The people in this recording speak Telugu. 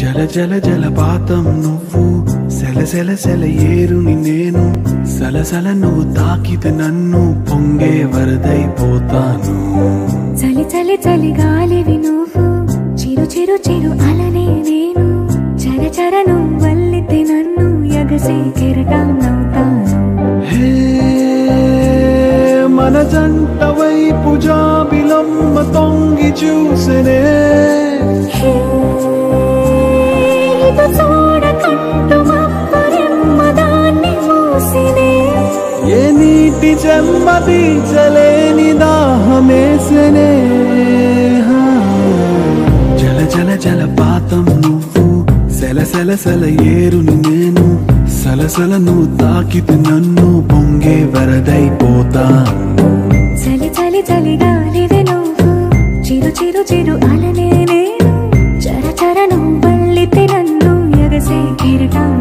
జల జల జలపాతం నువ్వు, సెల సెల సెల ఏరుని నేను, సలసల నువ్వు తాకితే నన్ను పొంగే వరదైపోతాను. చలి చలి చలి గాలివి నువ్వు, చిరు చిరు చిరు అలనే నేను, చర చర నువ్వు వల్లితే నన్ను ఎగసే కెరటాన్నవుతాను. హే మన జంట వైపు జాబిలమ్మ తొంగి చూసెనే, ఏ నీటి చెమ్మ తీర్చలేని దాహమేసెనే. జల జల జలపాతం నువ్వు, సెల సెల సెల ఏరుని నేను, సలసల నువ్వు తాకితే నన్ను పొంగే వరదైపోతాను. చలి చలి చలి గాలివే నువ్వు, చిరు చిరు చిరు అలనే నేను, చర చర నువ్వు వల్లితే నన్ను ఎగసే కిరటం